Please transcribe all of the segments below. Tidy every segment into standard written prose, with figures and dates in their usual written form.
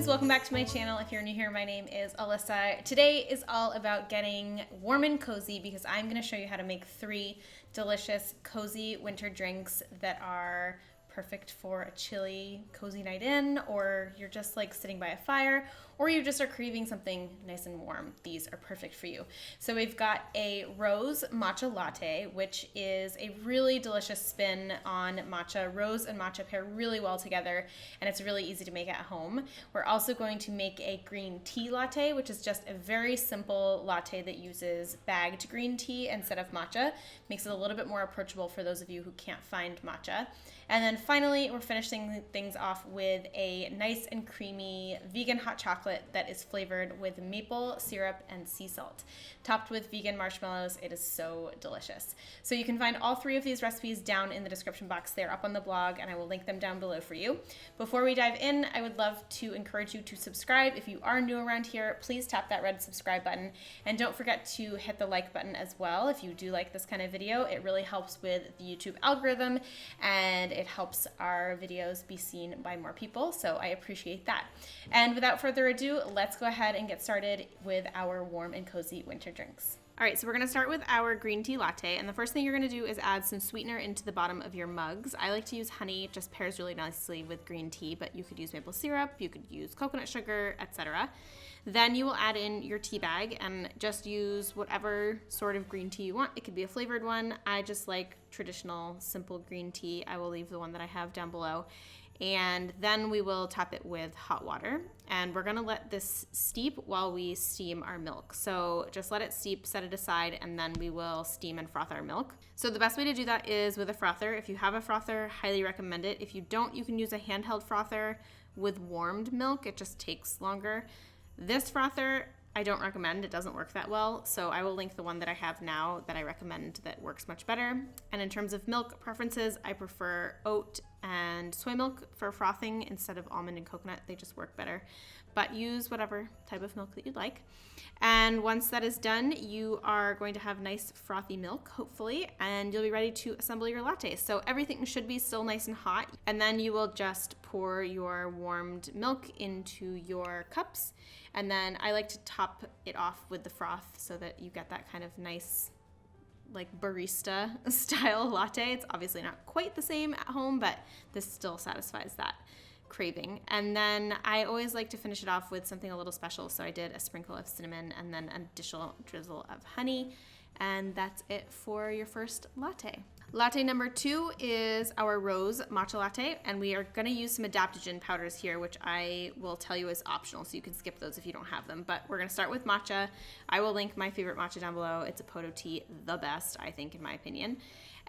friends, welcome back to my channel. If you're new here, my name is Alyssa. Today is all about getting warm and cozy because I'm going to show you how to make 3 delicious cozy winter drinks that are perfect for a chilly, cozy night in, or you're just like sitting by a fire, or you just are craving something nice and warm. These are perfect for you. So we've got a rose matcha latte, which is a really delicious spin on matcha. Rose and matcha pair really well together, and it's really easy to make at home. We're also going to make a green tea latte, which is just a very simple latte that uses bagged green tea instead of matcha. Makes it a little bit more approachable for those of you who can't find matcha. And then finally, we're finishing things off with a nice and creamy vegan hot chocolate that is flavored with maple syrup and sea salt. Topped with vegan marshmallows, it is so delicious. So you can find all 3 of these recipes down in the description box. They're up on the blog, and I will link them down below for you. Before we dive in, I would love to encourage you to subscribe. If you are new around here, please tap that red subscribe button. And don't forget to hit the like button as well. If you do like this kind of video, it really helps with the YouTube algorithm, and it helps our videos be seen by more people, so I appreciate that. And without further ado, let's go ahead and get started with our warm and cozy winter drinks. All right, so we're gonna start with our green tea latte, and the first thing you're gonna do is add some sweetener into the bottom of your mugs. I like to use honey, it just pairs really nicely with green tea, but you could use maple syrup, you could use coconut sugar, etc. Then you will add in your tea bag and just use whatever sort of green tea you want. It could be a flavored one. I just like traditional, simple green tea. I will leave the one that I have down below. And then we will top it with hot water. And we're gonna let this steep while we steam our milk. So just let it steep, set it aside, and then we will steam and froth our milk. So the best way to do that is with a frother. If you have a frother, highly recommend it. If you don't, you can use a handheld frother with warmed milk. It just takes longer. This frother, I don't recommend. It doesn't work that well, so I will link the one that I have now that I recommend that works much better. And in terms of milk preferences, I prefer oat and soy milk for frothing instead of almond and coconut. They just work better, but use whatever type of milk that you'd like. And once that is done, you are going to have nice frothy milk, hopefully, and you'll be ready to assemble your latte. So everything should be still nice and hot, and then you will just pour your warmed milk into your cups. And then I like to top it off with the froth so that you get that kind of nice, like barista style latte. It's obviously not quite the same at home, but this still satisfies that craving. And then I always like to finish it off with something a little special. So I did a sprinkle of cinnamon and then an additional drizzle of honey. And that's it for your first latte. Latte number 2 is our rose matcha latte, and we are going to use some adaptogen powders here, which I will tell you is optional, so you can skip those if you don't have them. But we're going to start with matcha. I will link my favorite matcha down below. It's a Poto tea, the best, I think, in my opinion.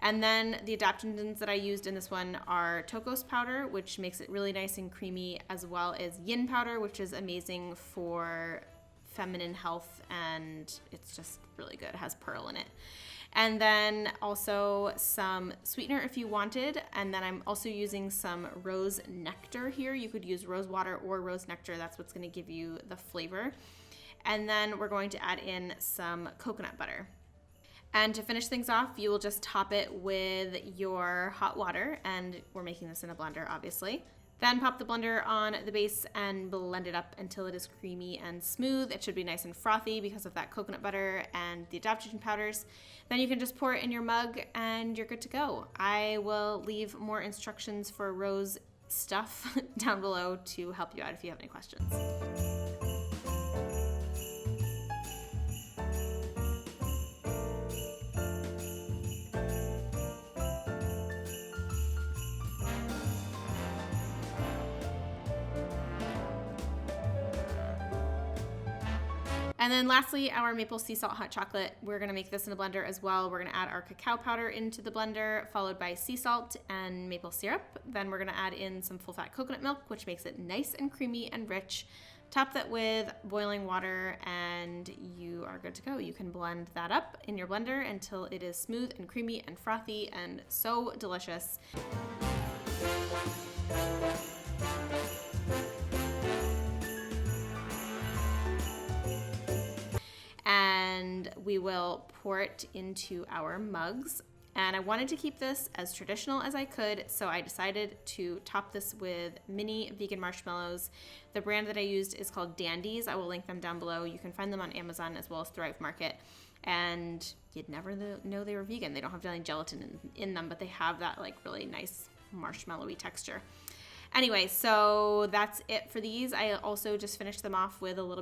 And then the adaptogens that I used in this one are Tocos powder, which makes it really nice and creamy, as well as yin powder, which is amazing for feminine health, and it's just really good. It has pearl in it. And then also some sweetener if you wanted. And then I'm also using some rose nectar here. You could use rose water or rose nectar. That's what's going to give you the flavor. And then we're going to add in some coconut butter. And to finish things off, you will just top it with your hot water. And we're making this in a blender, obviously. Then pop the blender on the base and blend it up until it is creamy and smooth. It should be nice and frothy because of that coconut butter and the adaptogen powders. Then you can just pour it in your mug and you're good to go. I will leave more instructions for rose stuff down below to help you out if you have any questions. And then lastly, our maple sea salt hot chocolate. We're gonna make this in a blender as well. We're gonna add our cacao powder into the blender, followed by sea salt and maple syrup. Then we're gonna add in some full fat coconut milk, which makes it nice and creamy and rich. Top that with boiling water and you are good to go. You can blend that up in your blender until it is smooth and creamy and frothy and so delicious. And we will pour it into our mugs. And I wanted to keep this as traditional as I could, so I decided to top this with mini vegan marshmallows. The brand that I used is called Dandies. I will link them down below. You can find them on Amazon as well as Thrive Market. And you'd never know they were vegan. They don't have any gelatin in them, but they have that like really nice marshmallowy texture. Anyway, so that's it for these. I also just finished them off with a lot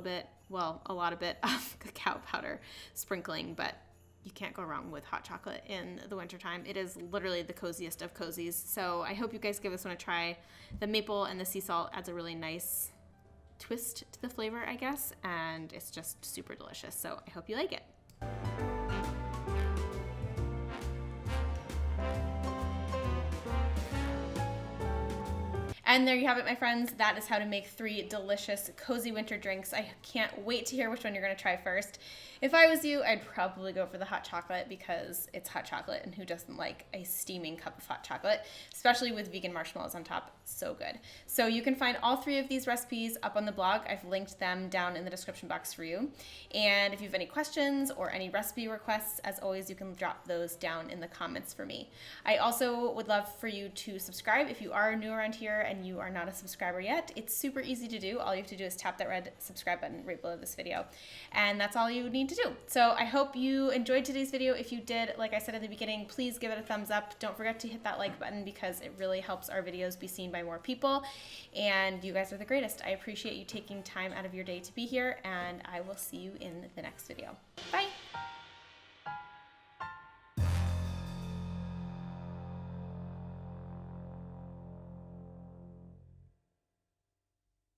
of cacao powder sprinkling, but you can't go wrong with hot chocolate in the wintertime. It is literally the coziest of cozies. So I hope you guys give this one a try. The maple and the sea salt adds a really nice twist to the flavor, I guess, and it's just super delicious. So I hope you like it. And there you have it, my friends. That is how to make 3 delicious, cozy winter drinks. I can't wait to hear which one you're gonna try first. If I was you, I'd probably go for the hot chocolate because it's hot chocolate, and who doesn't like a steaming cup of hot chocolate, especially with vegan marshmallows on top. So good. So you can find all 3 of these recipes up on the blog. I've linked them down in the description box for you. And if you have any questions or any recipe requests, as always, you can drop those down in the comments for me. I also would love for you to subscribe if you are new around here and you are not a subscriber yet. It's super easy to do. All you have to do is tap that red subscribe button right below this video. And that's all you need to do. So I hope you enjoyed today's video. If you did, like I said in the beginning, please give it a thumbs up. Don't forget to hit that like button because it really helps our videos be seen by more people. And you guys are the greatest. I appreciate you taking time out of your day to be here, and I will see you in the next video. Bye.